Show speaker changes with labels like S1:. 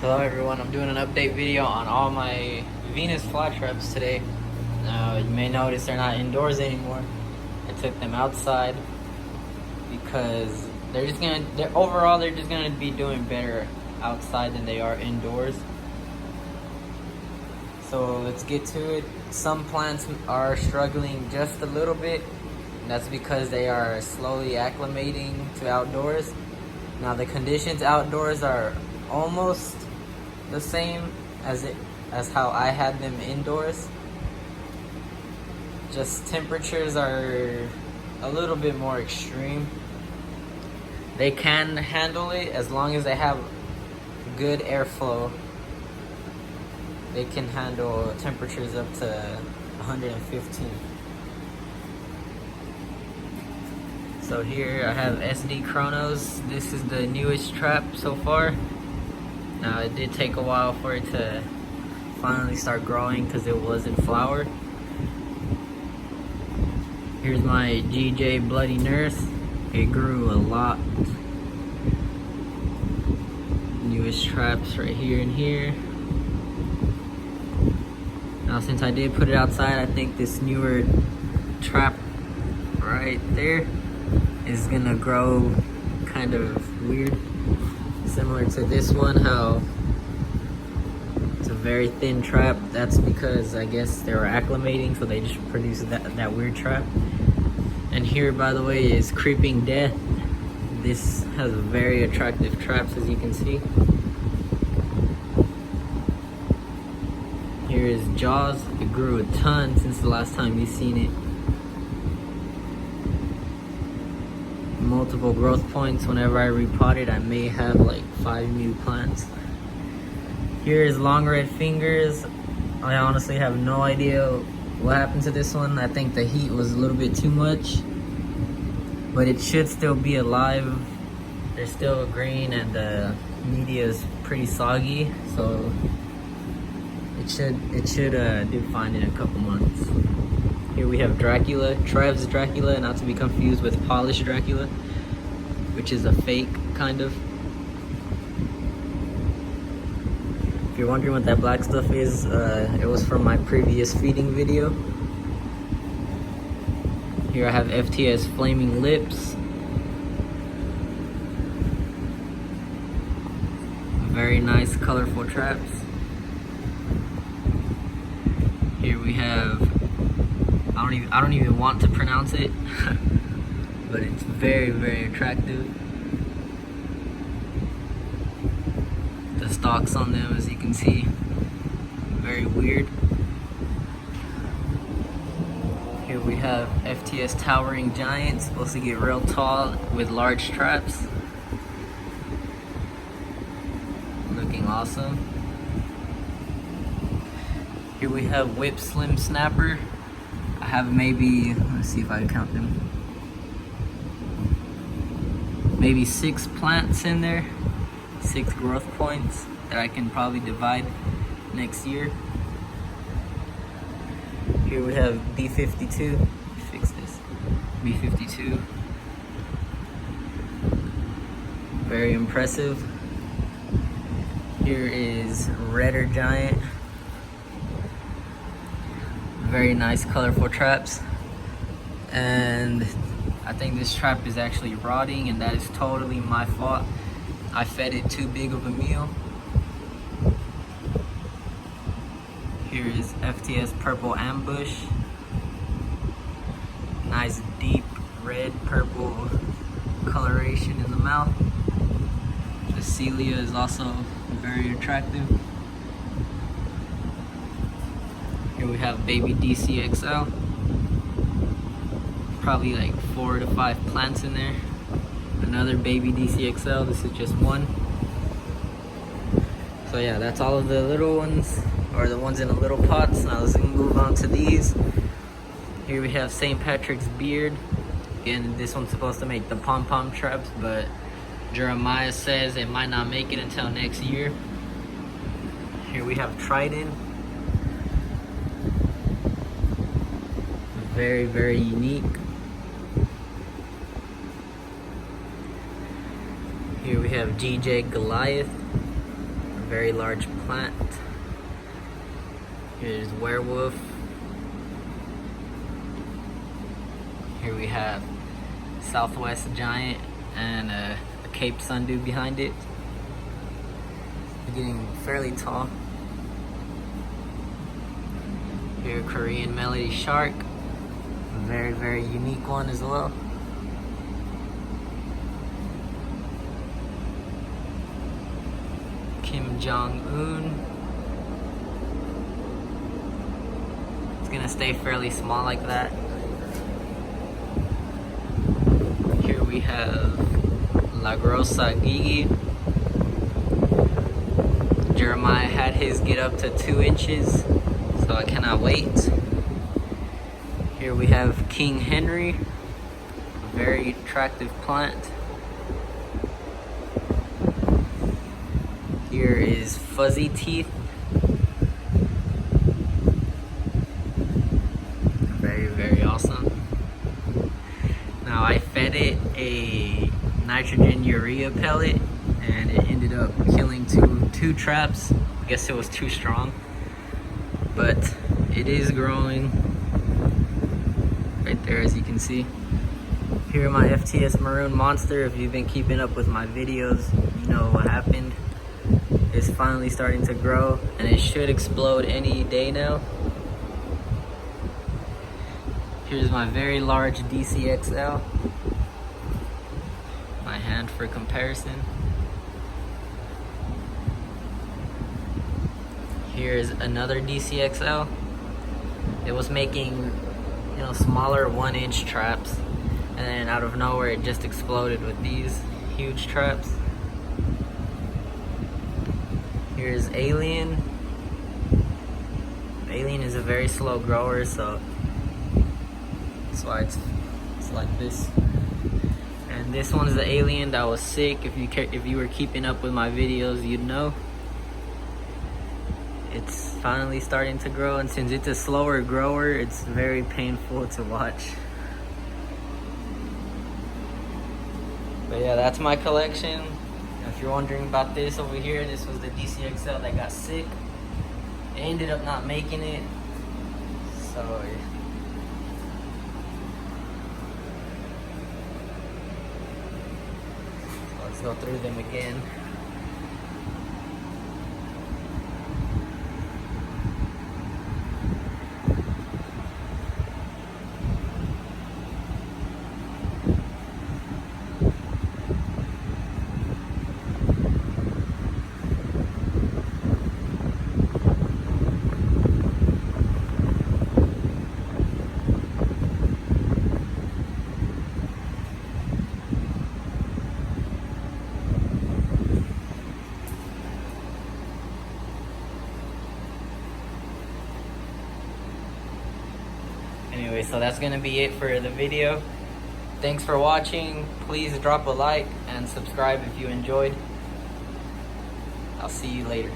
S1: Hello everyone, I'm doing an update video on all my Venus fly traps today. Now you may notice they're not indoors anymore. I took them outside because they're just gonna be doing better outside than they are indoors. So let's get to it. Some plants are struggling just a little bit. That's because they are slowly acclimating to outdoors. Now the conditions outdoors are almost the same as how I had them indoors. Just temperatures are a little bit more extreme. They can handle it as long as they have good airflow. They can handle temperatures up to 115. So here I have SD Chronos. This is the newest trap so far. Now it did take a while for it to finally start growing because it was in flower. Here's my GJ Bloody Nurse. It grew a lot. Newest traps right here and here. Now since I did put it outside, I think this newer trap right there is gonna grow kind of weird. Similar to this one, how it's a very thin trap. That's because I guess they were acclimating, so they just produced that weird trap. And here, by the way, is Creeping Death. This has very attractive traps, as you can see. Here is Jaws. It grew a ton since the last time you've seen it. Multiple growth points. Whenever I repot it, I may have like 5 new plants. Here is Long Red Fingers. I honestly have no idea what happened to this one. I think the heat was a little bit too much, but it should still be alive. They're still green and the media is pretty soggy, so it should do fine in a couple months. Here we have Dracula, Trev's Dracula, not to be confused with Polished Dracula, which is a fake, kind of. If you're wondering what that black stuff is, it was from my previous feeding video. Here I have FTS Flaming Lips. Very nice, colorful traps. Here we have, I don't even want to pronounce it, but it's very, very attractive. The stalks on them, as you can see, very weird. Here we have FTS Towering Giant, supposed to get real tall with large traps. Looking awesome. Here we have Whip Slim Snapper. I have maybe, let's see if I can count them, maybe 6 plants in there, 6 growth points that I can probably divide next year. Here we have B52, fix this, B52, very impressive. Here is Redder Giant. Very nice, colorful traps. And I think this trap is actually rotting, and that is totally my fault. I fed it too big of a meal. Here is FTS Purple Ambush. Nice deep red purple coloration in the mouth. The cilia is also very attractive. Here we have Baby DCXL. Probably like 4 to 5 plants in there. Another Baby DCXL, this is just one. So yeah, that's all of the little ones, or the ones in the little pots. Now let's move on to these. Here we have St. Patrick's Beard. Again, this one's supposed to make the pom-pom traps, but Jeremiah says it might not make it until next year. Here we have Trident. Very, very unique. Here we have GJ Goliath. very large plant. Here's werewolf. Here we have Southwest giant and a Cape sundew behind it. They're getting fairly tall. Here, Korean melody shark. A very, very unique one as well. Kim Jong-un. It's gonna stay fairly small like that. Here we have La Grossa Gigi. Jeremiah had his get up to 2 inches, so I cannot wait. Here we have King Henry, a very attractive plant. Here is Fuzzy Teeth. Very, very awesome. Now I fed it a nitrogen urea pellet and it ended up killing two traps. I guess it was too strong, but it is growing right there, as you can see. Here my FTS maroon monster. If you've been keeping up with my videos, you know what happened. It's finally starting to grow and it should explode any day now. Here's my very large DCXL. My hand for comparison. Here's another DCXL. It was making, smaller 1-inch traps, and then out of nowhere it just exploded with these huge traps. Here's Alien. Alien is a very slow grower, so that's why it's like this. And this one's the Alien that was sick. If you were keeping up with my videos, you'd know. It's finally starting to grow, and since it's a slower grower, it's very painful to watch. But yeah, that's my collection. If you're wondering about this over here, this was the DCXL that got sick. It ended up not making it, so let's go through them again. Anyway, so that's gonna be it for the video. Thanks for watching. Please drop a like and subscribe if you enjoyed. I'll see you later.